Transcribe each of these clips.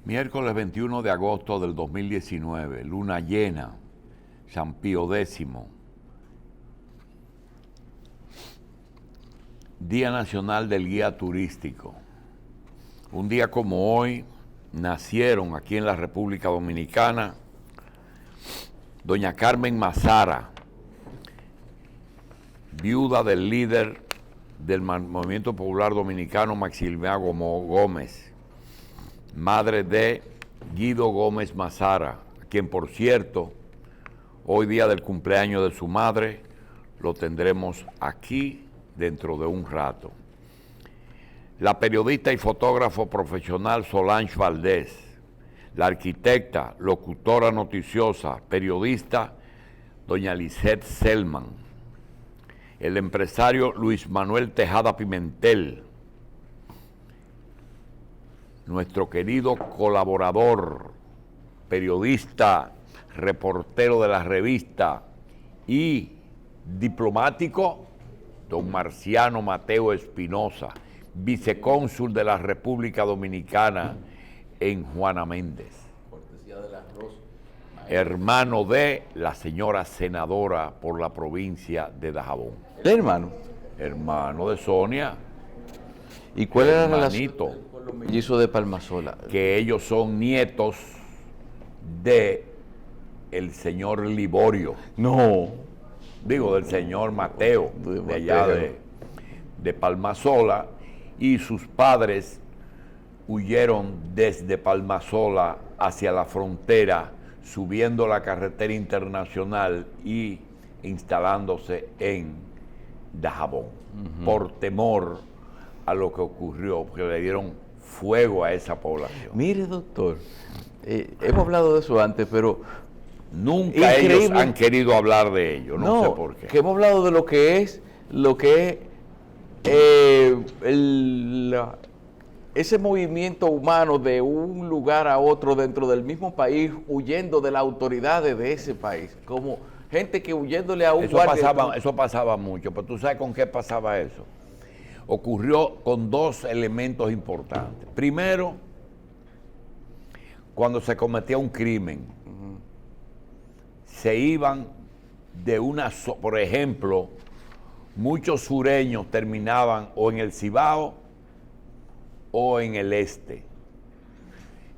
Miércoles 21 de agosto del 2019, luna llena, San Pío X, Día Nacional del Guía Turístico. Un día como hoy nacieron aquí en la República Dominicana doña Carmen Mazara, viuda del líder del Movimiento Popular Dominicano Maximiliano Gómez, madre de Guido Gómez Mazara, quien por cierto, hoy día del cumpleaños de su madre, lo tendremos aquí dentro de un rato. La periodista y fotógrafo profesional Solange Valdés, la arquitecta, locutora noticiosa, periodista doña Lisette Selman, el empresario Luis Manuel Tejada Pimentel, nuestro querido colaborador, periodista, reportero de la revista y diplomático, don Marciano Mateo Espinosa, vicecónsul de la República Dominicana en Juana Méndez, hermano de la señora senadora por la provincia de Dajabón. ¿El hermano? Hermano de Sonia. ¿Y cuál era la relación con los mellizos de Palmasola? Que ellos son nietos de el señor Liborio. No. Digo, del señor Mateo, de allá de Palmasola, y sus padres huyeron desde Palmasola hacia la frontera, subiendo la carretera internacional y instalándose en Dajabón, por temor a lo que ocurrió, porque le dieron fuego a esa población. Mire, doctor, hemos hablado de eso antes, pero nunca ellos han querido hablar de ello, no sé por qué. Que hemos hablado de lo que es ese movimiento humano de un lugar a otro dentro del mismo país, huyendo de las autoridades de ese país, como gente que huyéndole a un guardia. Eso pasaba mucho, pero tú sabes con qué pasaba eso. Ocurrió con dos elementos importantes. Primero, cuando se cometía un crimen, se iban de por ejemplo, muchos sureños terminaban o en el Cibao o en el este.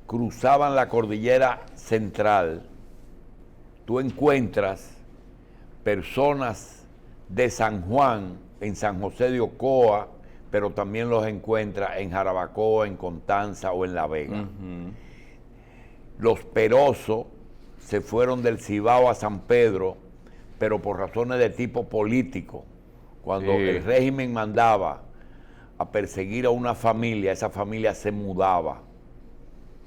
Cruzaban la cordillera central. Tú encuentras personas de San Juan, en San José de Ocoa, pero también los encuentras en Jarabacoa, en Constanza o en La Vega. Los Perosos se fueron del Cibao a San Pedro, pero por razones de tipo político. Cuando el régimen mandaba a perseguir a una familia, esa familia se mudaba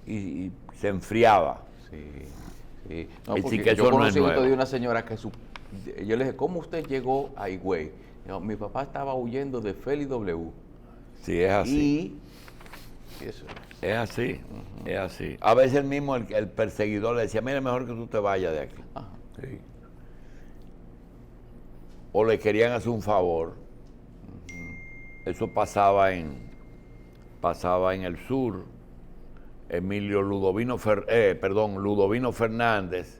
y se enfriaba. Sí. No, porque yo conocí de una señora que yo le dije, ¿cómo usted llegó a Higüey? No, mi papá estaba huyendo de Félix W. Sí, es así. Y eso. Es así, es así. A veces el mismo el perseguidor le decía, mire, mejor que tú te vayas de aquí. Sí. O le querían hacer un favor. Eso pasaba en el sur. Ludovino Fernández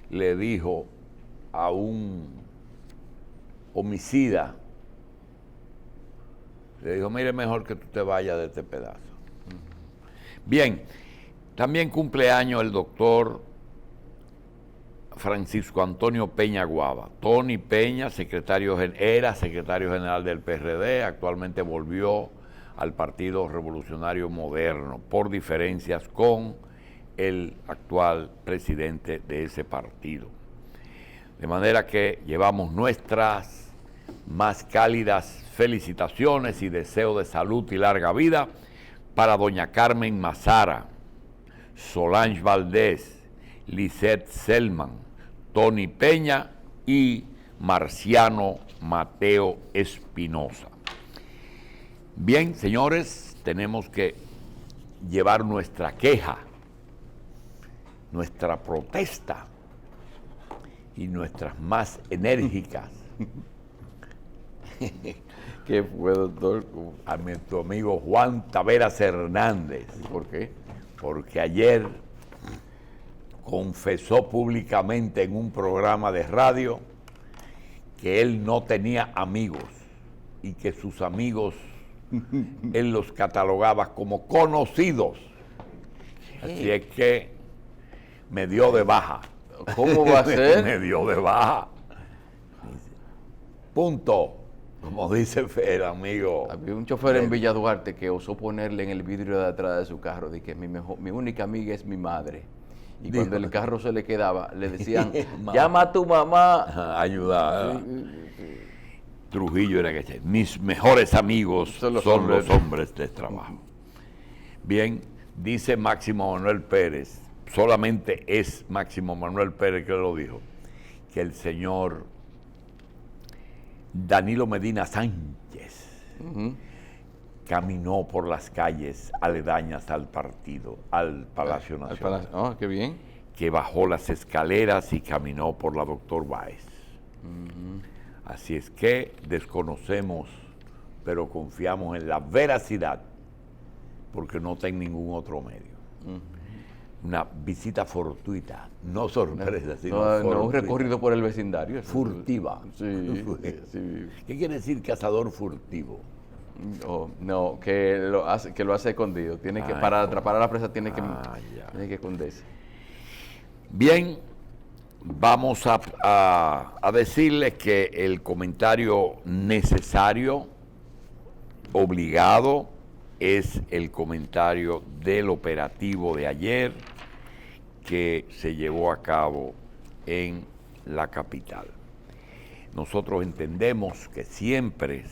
le dijo a un homicida, le dijo, mire, mejor que tú te vayas de este pedazo. Bien, también cumpleaños el doctor Francisco Antonio Peña Guava. Tony Peña, era secretario general del PRD, actualmente volvió al Partido Revolucionario Moderno por diferencias con el actual presidente de ese partido. De manera que llevamos nuestras más cálidas felicitaciones y deseo de salud y larga vida para doña Carmen Mazara, Solange Valdés, Lisette Selman, Tony Peña y Marciano Mateo Espinosa. Bien, señores, tenemos que llevar nuestra queja, nuestra protesta y nuestras más enérgicas ¿Qué fue, doctor? A nuestro amigo Juan Taveras Hernández. ¿Por qué? porque ayer confesó públicamente en un programa de radio que él no tenía amigos y que sus amigos él los catalogaba como conocidos. Así es que me dio de baja. ¿Cómo va a ser? Me dio de baja. Punto. Como dice el amigo. Había un chofer en Villa Duarte que osó ponerle en el vidrio de atrás de su carro de que mi única amiga es mi madre. Y cuando el carro se le quedaba, le decían, llama a tu mamá. Ayuda. Trujillo era que decía, mis mejores amigos son los hombres de trabajo. Bien, dice Máximo Manuel Pérez, solamente es Máximo Manuel Pérez que lo dijo, que el señor Danilo Medina Sánchez caminó por las calles aledañas al partido, al Palacio Nacional. Qué bien. Que bajó las escaleras y caminó por la Doctor Báez. Así es que desconocemos, pero confiamos en la veracidad, porque no está en ningún otro medio. Una visita fortuita, no sorpresa, sino no un recorrido por el vecindario. Furtiva. Sí, sí. ¿Qué quiere decir cazador furtivo? No, que lo hace escondido. Tiene que, para atrapar a la presa, tiene que esconderse. Bien, vamos a decirles que el comentario necesario, obligado, es el comentario del operativo de ayer que se llevó a cabo en la capital. Nosotros entendemos que siempre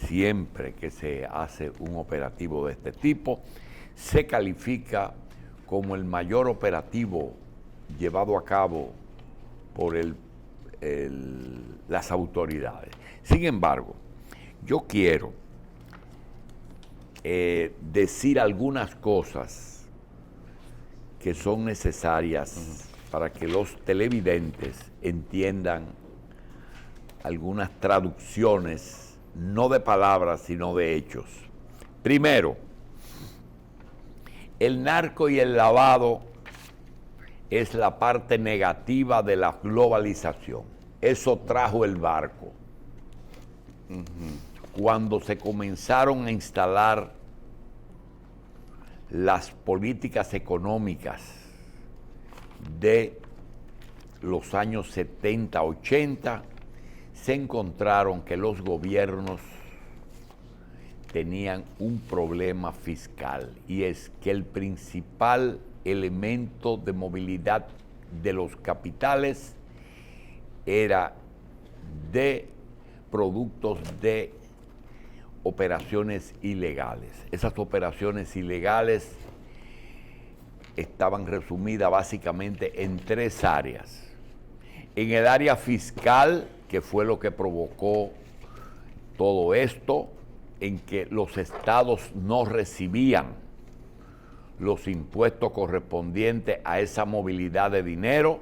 que se hace un operativo de este tipo, se califica como el mayor operativo llevado a cabo por las autoridades. Sin embargo, yo quiero decir algunas cosas que son necesarias para que los televidentes entiendan algunas traducciones, no de palabras, sino de hechos. Primero, el narco y el lavado es la parte negativa de la globalización. Eso trajo el barco. Cuando se comenzaron a instalar las políticas económicas de los años 70, 80, se encontraron que los gobiernos tenían un problema fiscal, y es que el principal elemento de movilidad de los capitales era de productos de operaciones ilegales. Esas operaciones ilegales estaban resumidas básicamente en tres áreas. En el área fiscal, que fue lo que provocó todo esto, en que los estados no recibían los impuestos correspondientes a esa movilidad de dinero.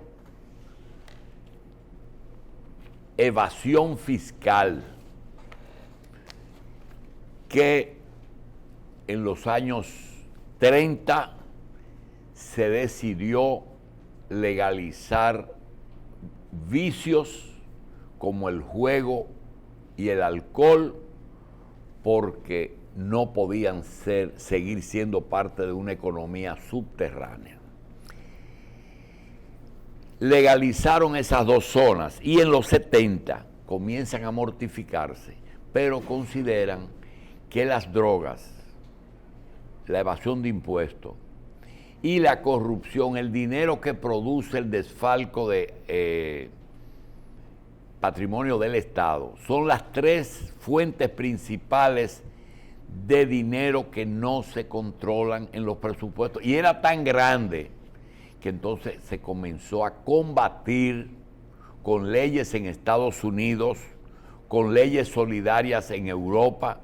Evasión fiscal, que en los años 30 se decidió legalizar vicios como el juego y el alcohol, porque no podían seguir siendo parte de una economía subterránea. Legalizaron esas dos zonas y en los 70 comienzan a mortificarse, pero consideran que las drogas, la evasión de impuestos y la corrupción, el dinero que produce el desfalco de patrimonio del Estado, son las tres fuentes principales de dinero que no se controlan en los presupuestos. Y era tan grande que entonces se comenzó a combatir con leyes en Estados Unidos, con leyes solidarias en Europa,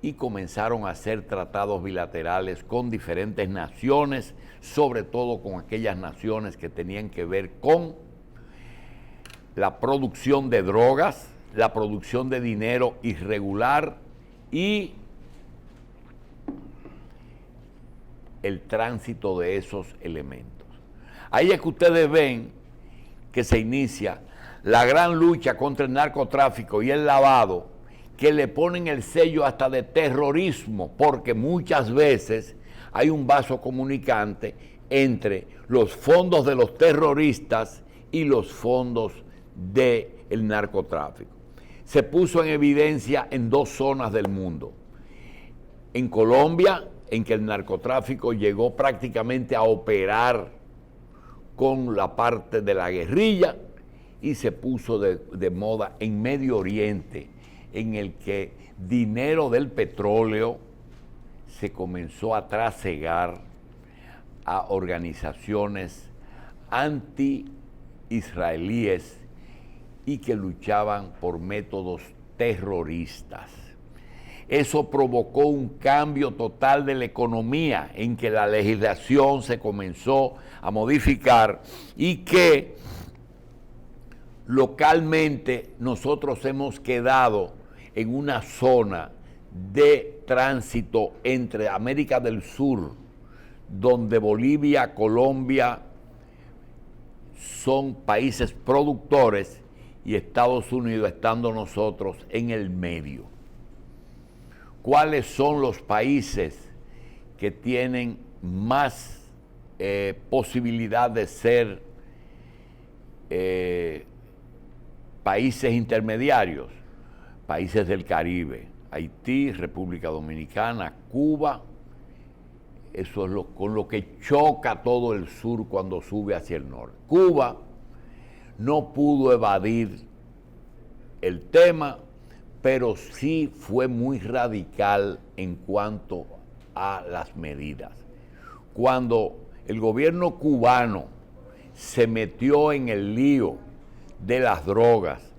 y comenzaron a hacer tratados bilaterales con diferentes naciones, sobre todo con aquellas naciones que tenían que ver con la producción de drogas, la producción de dinero irregular y el tránsito de esos elementos. Ahí es que ustedes ven que se inicia la gran lucha contra el narcotráfico y el lavado, que le ponen el sello hasta de terrorismo, porque muchas veces hay un vaso comunicante entre los fondos de los terroristas y los fondos del narcotráfico. Se puso en evidencia en dos zonas del mundo. En Colombia, en que el narcotráfico llegó prácticamente a operar con la parte de la guerrilla, y se puso de moda en Medio Oriente, en el que dinero del petróleo se comenzó a trasegar a organizaciones anti-israelíes y que luchaban por métodos terroristas. Eso provocó un cambio total de la economía, en que la legislación se comenzó a modificar y que localmente nosotros hemos quedado en una zona de tránsito entre América del Sur, donde Bolivia, Colombia son países productores, y Estados Unidos, estando nosotros en el medio. ¿Cuáles son los países que tienen más posibilidad de ser países intermediarios? Países del Caribe: Haití, República Dominicana, Cuba. Eso es con lo que choca todo el sur cuando sube hacia el norte. Cuba no pudo evadir el tema, pero sí fue muy radical en cuanto a las medidas. Cuando el gobierno cubano se metió en el lío de las drogas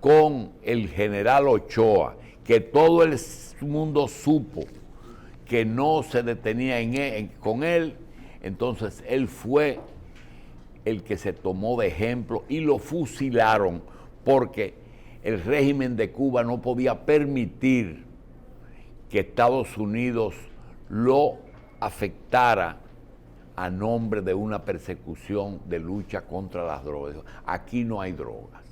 con el general Ochoa, que todo el mundo supo que no se detenía con él, entonces él fue el que se tomó de ejemplo y lo fusilaron, porque el régimen de Cuba no podía permitir que Estados Unidos lo afectara a nombre de una persecución de lucha contra las drogas. Aquí no hay drogas.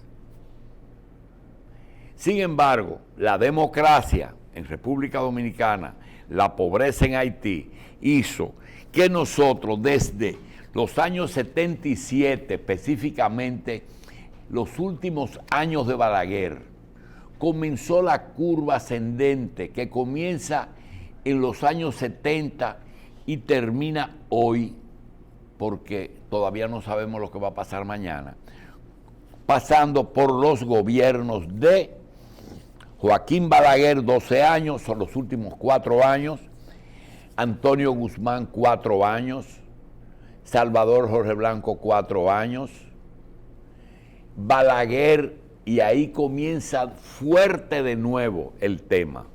Sin embargo, la democracia en República Dominicana, la pobreza en Haití, hizo que nosotros desde los años 77, específicamente los últimos años de Balaguer, comenzó la curva ascendente que comienza en los años 70 y termina hoy, porque todavía no sabemos lo que va a pasar mañana, pasando por los gobiernos de Joaquín Balaguer, 12 años, son los últimos 4 años, Antonio Guzmán, 4 años, Salvador Jorge Blanco, 4 años, Balaguer, y ahí comienza fuerte de nuevo el tema.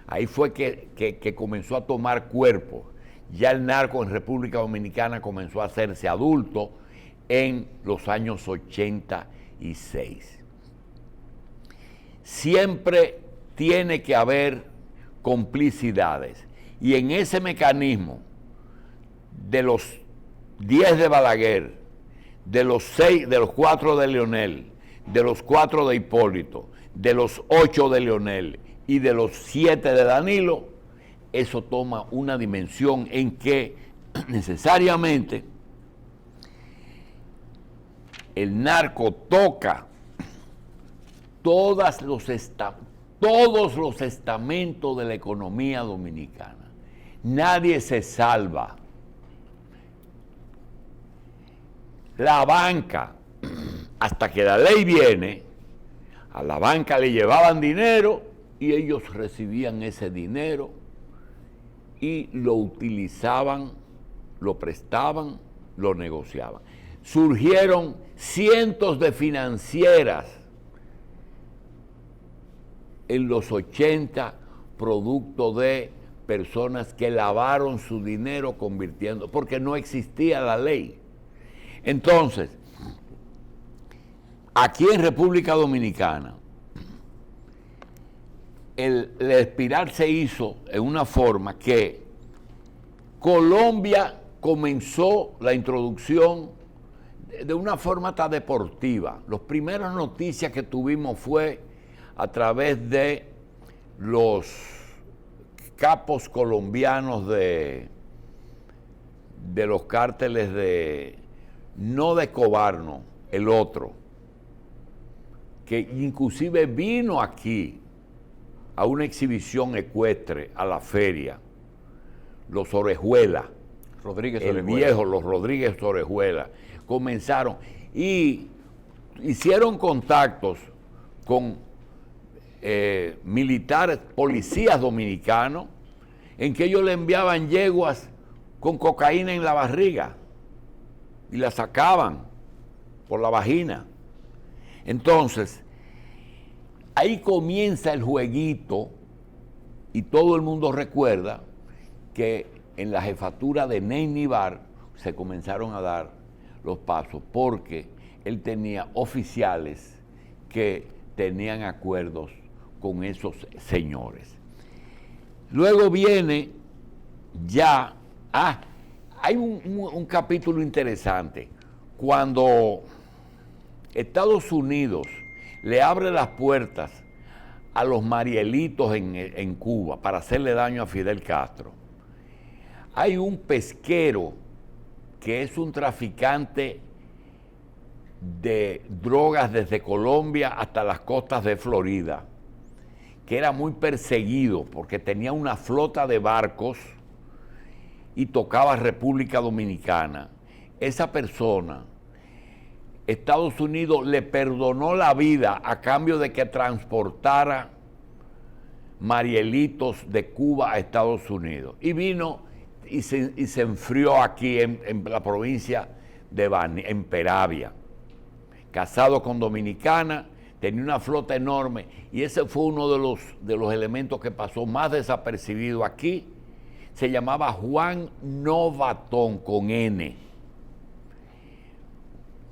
Ahí fue que comenzó a tomar cuerpo. Ya el narco en República Dominicana comenzó a hacerse adulto en los años 86. Siempre tiene que haber complicidades, y en ese mecanismo de los 10 de Balaguer, de los 4 de Leonel, de los 4 de Hipólito, de los 8 de Leonel y de los 7 de Danilo, eso toma una dimensión en que necesariamente el narco toca todos los estamentos de la economía dominicana. Nadie se salva. La banca, hasta que la ley viene, a la banca le llevaban dinero y ellos recibían ese dinero y lo utilizaban, lo prestaban, lo negociaban. Surgieron cientos de financieras en los 80, producto de personas que lavaron su dinero convirtiendo, porque no existía la ley. Entonces, aquí en República Dominicana, el espiral se hizo en una forma que Colombia comenzó la introducción de una forma hasta deportiva. Las primeras noticias que tuvimos fue a través de los capos colombianos de los cárteles no de Cobarno, el otro, que inclusive vino aquí a una exhibición ecuestre, a la feria, los Orejuela, los Rodríguez Orejuela, comenzaron y hicieron contactos con militares, policías dominicanos, en que ellos le enviaban yeguas con cocaína en la barriga y la sacaban por la vagina. Entonces, ahí comienza el jueguito y todo el mundo recuerda que en la jefatura de Ney Nivar se comenzaron a dar los pasos porque él tenía oficiales que tenían acuerdos con esos señores. Luego viene ya, hay un capítulo interesante, cuando Estados Unidos le abre las puertas a los marielitos en Cuba para hacerle daño a Fidel Castro. Hay un pesquero que es un traficante de drogas desde Colombia hasta las costas de Florida, que era muy perseguido porque tenía una flota de barcos y tocaba República Dominicana. Esa persona, Estados Unidos le perdonó la vida a cambio de que transportara marielitos de Cuba a Estados Unidos. Y vino y se enfrió aquí en la provincia de en Peravia. Casado con dominicana, tenía una flota enorme y ese fue uno de los elementos que pasó más desapercibido aquí. Se llamaba Juan Novatón, con N.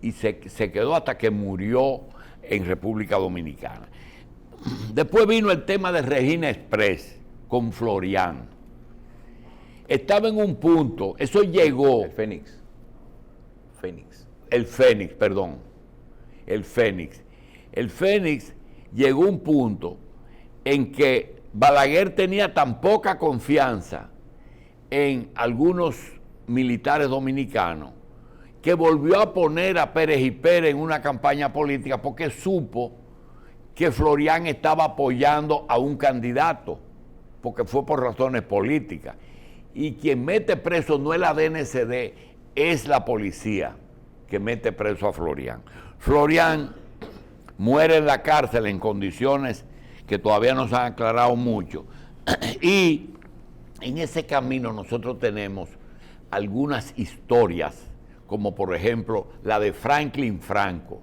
Y se quedó hasta que murió en República Dominicana. Después vino el tema de Regina Express con Florian. Estaba en un punto, eso llegó... El Fénix. El Fénix llegó a un punto en que Balaguer tenía tan poca confianza en algunos militares dominicanos que volvió a poner a Pérez y Pérez en una campaña política porque supo que Florian estaba apoyando a un candidato, porque fue por razones políticas. Y quien mete preso no es la DNCD, es la policía que mete preso a Florian. Florian muere en la cárcel en condiciones que todavía no se han aclarado mucho. Y en ese camino nosotros tenemos algunas historias, como por ejemplo la de Franklin Franco,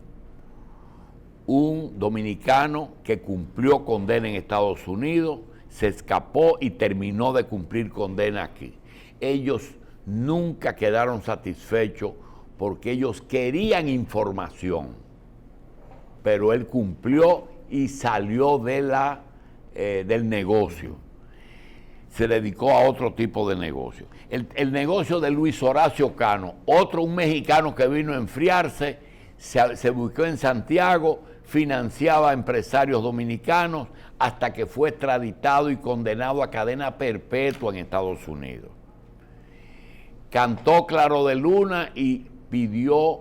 un dominicano que cumplió condena en Estados Unidos, se escapó y terminó de cumplir condena aquí. Ellos nunca quedaron satisfechos porque ellos querían información, pero él cumplió y salió del negocio. Se dedicó a otro tipo de negocio. El negocio de Luis Horacio Cano, un mexicano que vino a enfriarse, se ubicó en Santiago, financiaba a empresarios dominicanos hasta que fue extraditado y condenado a cadena perpetua en Estados Unidos. Cantó Claro de Luna y pidió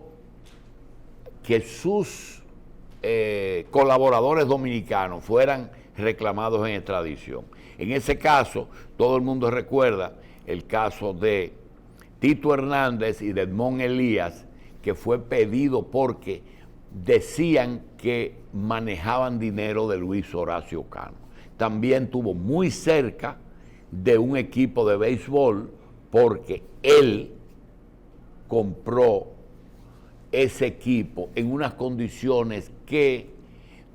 que sus colaboradores dominicanos fueran reclamados en extradición. En ese caso, todo el mundo recuerda el caso de Tito Hernández y de Edmond Elías, que fue pedido porque decían que manejaban dinero de Luis Horacio Cano. También estuvo muy cerca de un equipo de béisbol porque él compró ese equipo en unas condiciones que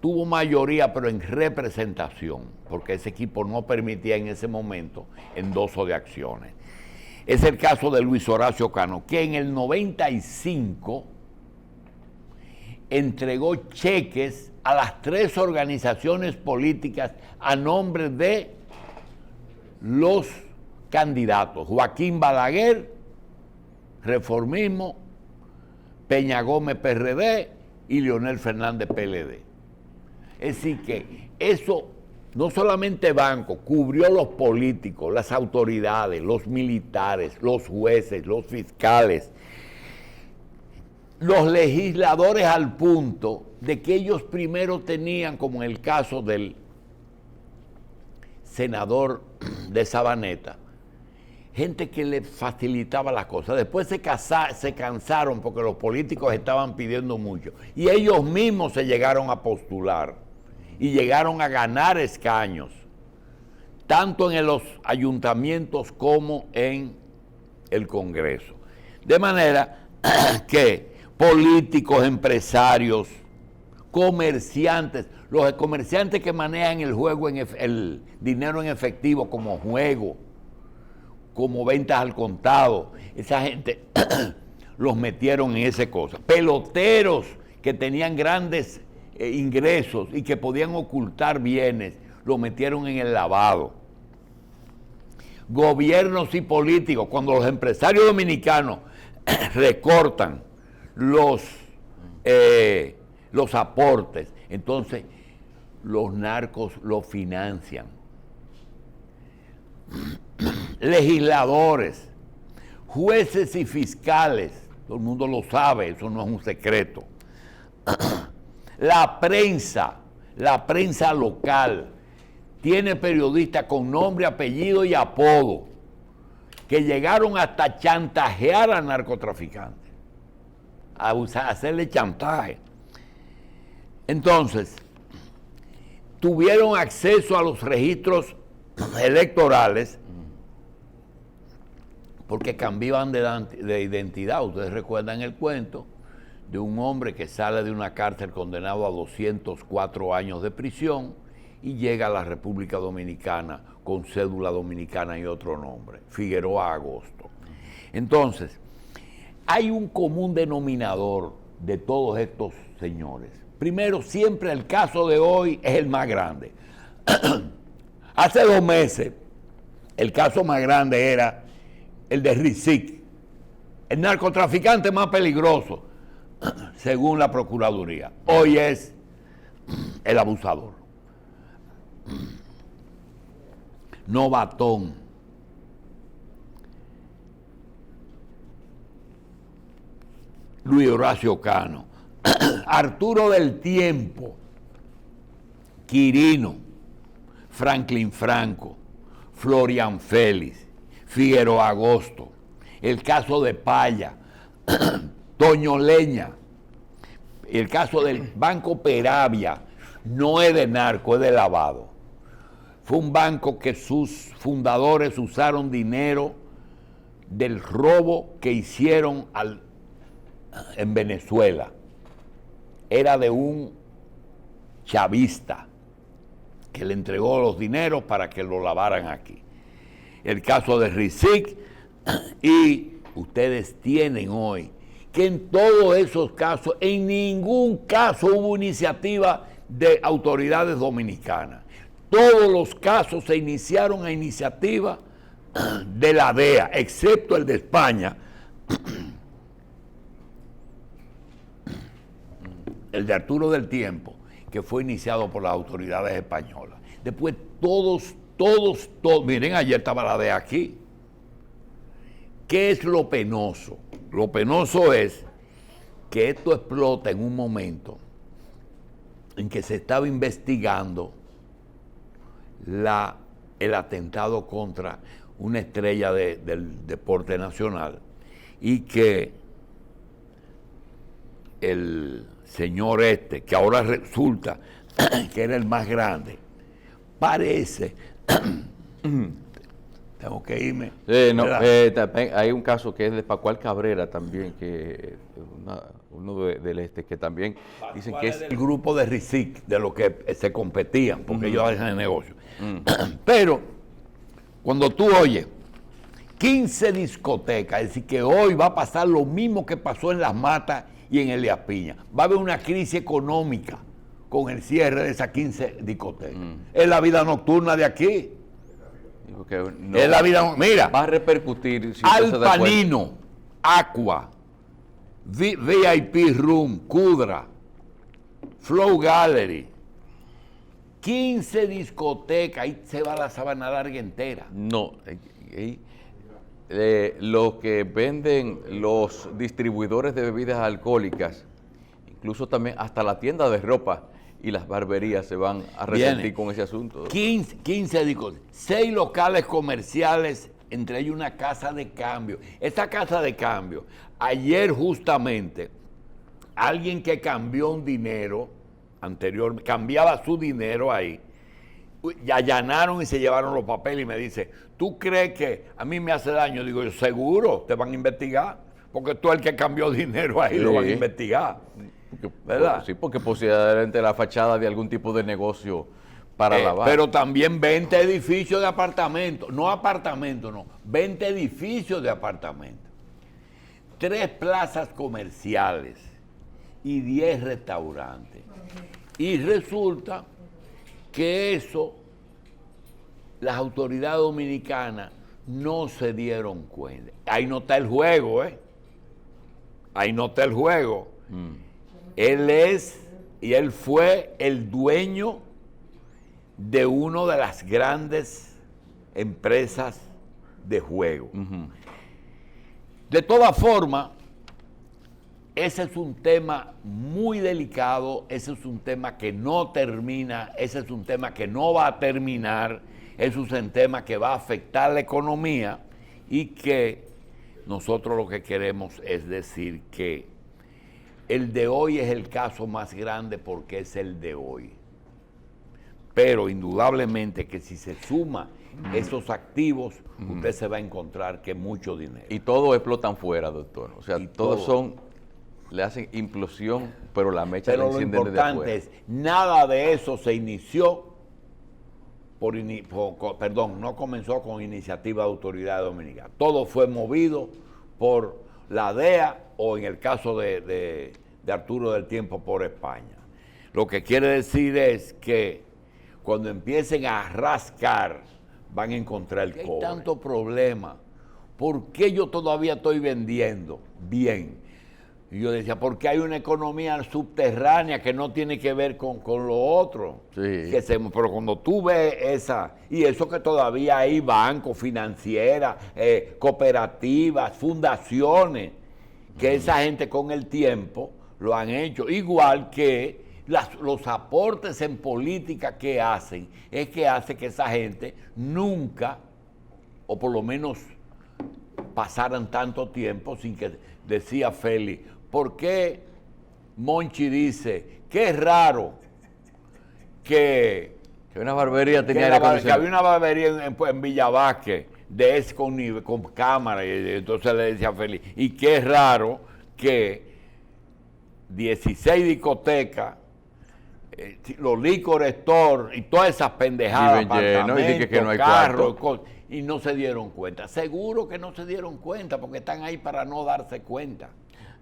tuvo mayoría, pero en representación, porque ese equipo no permitía en ese momento endoso de acciones. Es el caso de Luis Horacio Cano, que en el 95 entregó cheques a las 3 organizaciones políticas a nombre de los candidatos: Joaquín Balaguer, Reformismo, Peña Gómez, PRD, y Leonel Fernández, PLD. Es decir que eso, no solamente Banco, cubrió los políticos, las autoridades, los militares, los jueces, los fiscales, los legisladores, al punto de que ellos primero tenían, como en el caso del senador de Sabaneta, gente que le facilitaba las cosas. Después se cansaron porque los políticos estaban pidiendo mucho y ellos mismos se llegaron a postular y llegaron a ganar escaños, tanto en los ayuntamientos como en el Congreso. De manera que políticos, empresarios, comerciantes, los comerciantes que manejan el juego, el dinero en efectivo como juego, como ventas al contado, esa gente los metieron en esa cosa. Peloteros que tenían grandes ingresos y que podían ocultar bienes, los metieron en el lavado. Gobiernos y políticos, cuando los empresarios dominicanos recortan los aportes, entonces los narcos los financian. Legisladores, jueces y fiscales, todo el mundo lo sabe, eso no es un secreto. La prensa local tiene periodistas con nombre, apellido y apodo que llegaron hasta chantajear a narcotraficantes, a hacerle chantaje. Entonces, tuvieron acceso a los registros electorales porque cambiaban de identidad. Ustedes recuerdan el cuento de un hombre que sale de una cárcel condenado a 204 años de prisión y llega a la República Dominicana con cédula dominicana y otro nombre, Figueroa Agosto. Entonces, hay un común denominador de todos estos señores. Primero, siempre el caso de hoy es el más grande. Hace 2 meses, el caso más grande era el de Rizik, el narcotraficante más peligroso, según la Procuraduría. Hoy es el abusador. Novatón. Luis Horacio Cano. Arturo del Tiempo. Quirino. Franklin Franco. Florian Félix. Figueroa Agosto. El caso de Paya. Toño Leña. El caso del Banco Peravia. No es de narco, es de lavado. Fue un banco que sus fundadores usaron dinero del robo que hicieron en Venezuela. Era de un chavista que le entregó los dineros para que lo lavaran aquí. El caso de Rizik, y ustedes tienen hoy que en todos esos casos, en ningún caso hubo iniciativa de autoridades dominicanas. Todos los casos se iniciaron a iniciativa de la DEA, excepto el de España, el de Arturo del Tiempo, que fue iniciado por las autoridades españolas. Después todos, miren, ayer estaba la DEA aquí. ¿Qué es lo penoso? Lo penoso es que esto explota en un momento en que se estaba investigando el atentado contra una estrella del deporte nacional, y que el señor que ahora resulta que era el más grande, parece tengo que irme. Hay un caso que es de Pascual Cabrera también, que uno del que también dicen que es el grupo de Rizik, de lo que se competían, porque ellos hacen el negocio. Pero cuando tú oyes 15 discotecas, es decir, que hoy va a pasar lo mismo que pasó en Las Matas y en Elías Piña, va a haber una crisis económica con el cierre de esas 15 discotecas. Es la vida nocturna de aquí. Porque no, es la vida. Mira, va a repercutir. Si usted se da cuenta. Alpanino, Aqua, VIP Room, Kudra, Flow Gallery, 15 discotecas, ahí se va la Sabana Larga entera. No, los que venden, los distribuidores de bebidas alcohólicas, incluso también hasta la tienda de ropa y las barberías se van a resentir con ese asunto. 15 discotecas, 6 locales comerciales, entre ellos una casa de cambio. Esta casa de cambio, ayer justamente, alguien que cambió un dinero anterior, cambiaba su dinero ahí, y allanaron y se llevaron los papeles y me dice, ¿tú crees que a mí me hace daño? Digo yo, seguro, te van a investigar, porque tú el que cambió dinero ahí lo van a investigar. ¿Verdad? Sí, porque posiblemente la fachada de algún tipo de negocio para lavar. Pero también 20 edificios de apartamentos, no, 20 edificios de apartamentos, 3 plazas comerciales y 10 restaurantes. Y resulta que eso, las autoridades dominicanas no se dieron cuenta. Ahí no está el juego, Ahí no está el juego. Él fue el dueño de una de las grandes empresas de juego. De todas formas, ese es un tema muy delicado, ese es un tema que no termina, ese es un tema que no va a terminar, ese es un tema que va a afectar la economía y que nosotros lo que queremos es decir que el de hoy es el caso más grande porque es el de hoy. Pero indudablemente que si se suma esos activos, usted se va a encontrar que mucho dinero. Y todos explotan fuera, doctor. O sea, todos le hacen implosión, pero la mecha la encienden desde afuera. Pero lo importante es, nada de eso se inició no comenzó con iniciativa de autoridad dominicana. Todo fue movido por la DEA o en el caso de Arturo del Tiempo por España. Lo que quiere decir es que cuando empiecen a rascar van a encontrar el cobre. Hay tanto problema. ¿Por qué yo todavía estoy vendiendo bien? Y yo decía, porque hay una economía subterránea que no tiene que ver con lo otro. Sí. Pero cuando tú ves esa, y eso que todavía hay bancos, financieras, cooperativas, fundaciones, que esa gente con el tiempo lo han hecho. Igual que los aportes en política que hacen, es que hace que esa gente nunca, o por lo menos pasaran tanto tiempo sin que, decía Félix, ¿por qué Monchi dice que es raro que una barbería tenía aire acondicionado? Que había una barbería en Villa Vázquez con cámara, y entonces le decía a Félix, y qué raro que 16 discotecas, los liquor store y todas esas pendejadas, apartamentos, que no hay carros, y no se dieron cuenta. Seguro que no se dieron cuenta porque están ahí para no darse cuenta.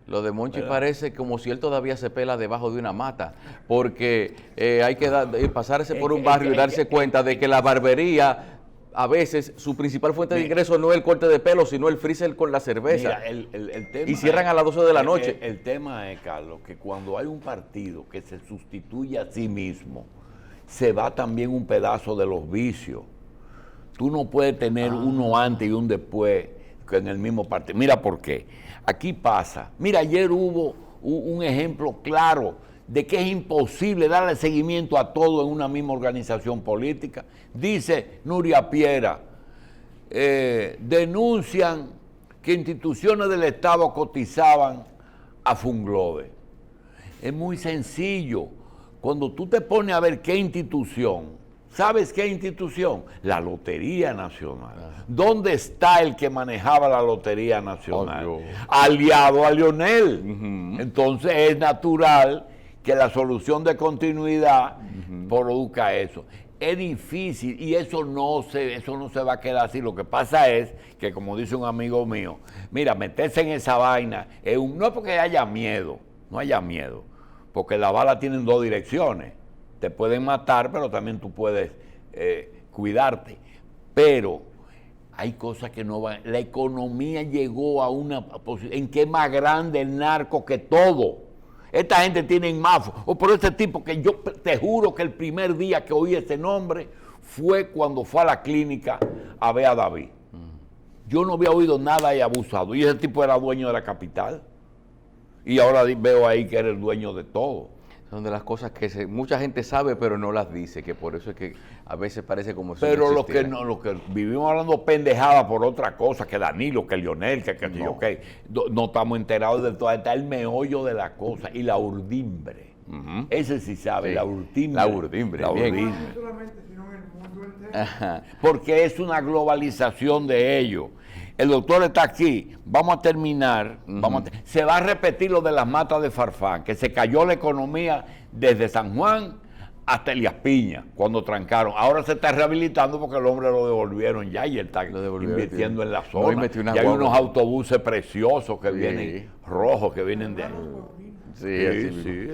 Lo de Monchi parece como si él todavía se pela debajo de una mata, porque hay que pasarse por un barrio y darse cuenta de que la barbería, a veces, su principal fuente de ingreso no es el corte de pelo, sino el freezer con la cerveza. Mira, el tema y cierran a las 12 de la noche. El tema es, Carlos, que cuando hay un partido que se sustituye a sí mismo, se va también un pedazo de los vicios. Tú no puedes tener uno antes y un después en el mismo partido. Mira por qué. Aquí pasa. Mira, ayer hubo un ejemplo claro de que es imposible darle seguimiento a todo en una misma organización política. Dice Nuria Piera, denuncian que instituciones del Estado cotizaban a Funglobe. Es muy sencillo. Cuando tú te pones a ver qué institución, ¿sabes qué institución? La Lotería Nacional. ¿Dónde está el que manejaba la Lotería Nacional? Aliado a Lionel. Entonces es natural que la solución de continuidad produzca eso. Es difícil y eso no se va a quedar así. Lo que pasa es que, como dice un amigo mío, mira, meterse en esa vaina no es porque haya miedo, no haya miedo, porque la bala tiene 2 direcciones. Te pueden matar, pero también tú puedes cuidarte. Pero hay cosas que no van. La economía llegó a una posición en que es más grande el narco que todo. Esta gente tiene más. O por ese tipo que yo te juro que el primer día que oí ese nombre fue cuando fue a la clínica a ver a David. Yo no había oído nada de abusado. Y ese tipo era dueño de la capital. Y ahora veo ahí que era el dueño de todo. Son de las cosas que mucha gente sabe pero no las dice, que por eso es que a veces parece como si pero no lo que vivimos hablando pendejada por otra cosa, que Danilo, que Lionel, no estamos enterados de todo, está el meollo de la cosa y la urdimbre. Ese sí sabe, sí. La urdimbre. No solamente, sino en el mundo entero. Porque es una globalización de ellos. El doctor está aquí, vamos a terminar, se va a repetir lo de las matas de Farfán, que se cayó la economía desde San Juan hasta Elías Piña, cuando trancaron. Ahora se está rehabilitando porque el hombre lo devolvieron ya y él está invirtiendo en la zona. Y hay unos autobuses preciosos que vienen, rojos, que vienen de ahí. Sí,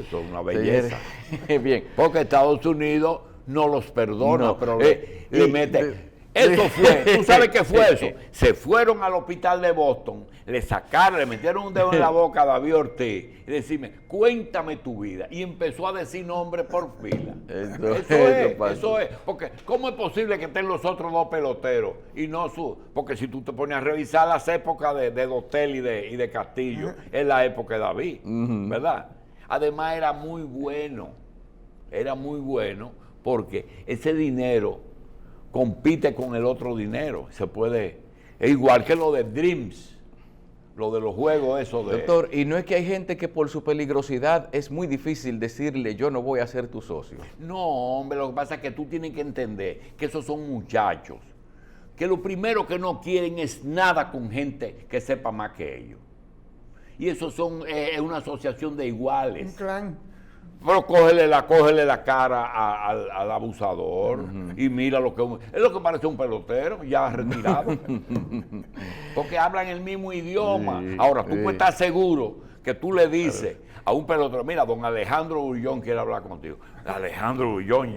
eso es una belleza. Bien. Porque Estados Unidos no los perdona, pero le mete... Eso fue, ¿tú sabes qué fue eso? Se fueron al hospital de Boston, le sacaron, le metieron un dedo en la boca a David Ortiz y decirme, cuéntame tu vida. Y empezó a decir nombres por fila. Eso es. Porque, ¿cómo es posible que estén los otros dos peloteros y no su? Porque si tú te pones a revisar las épocas de Dotel y de Castillo, es la época de David, ¿verdad? Además era muy bueno porque ese dinero compite con el otro dinero. Es igual que lo de Dreams, lo de los juegos, eso de... Doctor, y no es que hay gente que por su peligrosidad es muy difícil decirle yo no voy a ser tu socio. No, hombre, lo que pasa es que tú tienes que entender que esos son muchachos, que lo primero que no quieren es nada con gente que sepa más que ellos. Y eso es una asociación de iguales. Un clan. Pero cógele la cara al abusador y mira lo que es lo que parece un pelotero ya retirado. Porque hablan el mismo idioma. Ahora, tú puedes estar seguro que tú le dices a un pelotero, mira, don Alejandro Bullón quiere hablar contigo. Alejandro Bullón,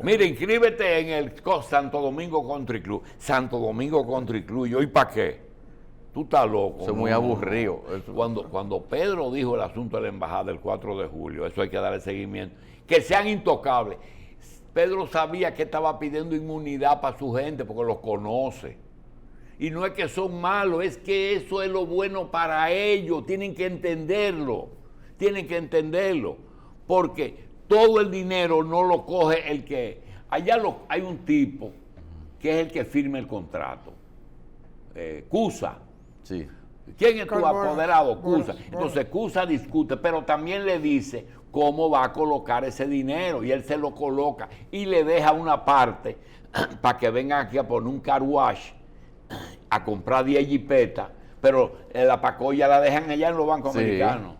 mira, inscríbete en el Santo Domingo Country Club. Santo Domingo Country Club, ¿y para qué? Tú estás loco. Eso es muy aburrido. Cuando Pedro dijo el asunto de la embajada del 4 de julio, eso hay que darle seguimiento, que sean intocables. Pedro sabía que estaba pidiendo inmunidad para su gente porque los conoce. Y no es que son malos, es que eso es lo bueno para ellos. Tienen que entenderlo. Porque todo el dinero no lo coge el que... hay un tipo que es el que firma el contrato. Cusa. Sí. ¿Quién es tu apoderado? Cusa. Entonces Cusa discute, pero también le dice cómo va a colocar ese dinero y él se lo coloca y le deja una parte para que vengan aquí a poner un car wash, a comprar 10 jipetas, pero la pacoya la dejan allá en los bancos americanos.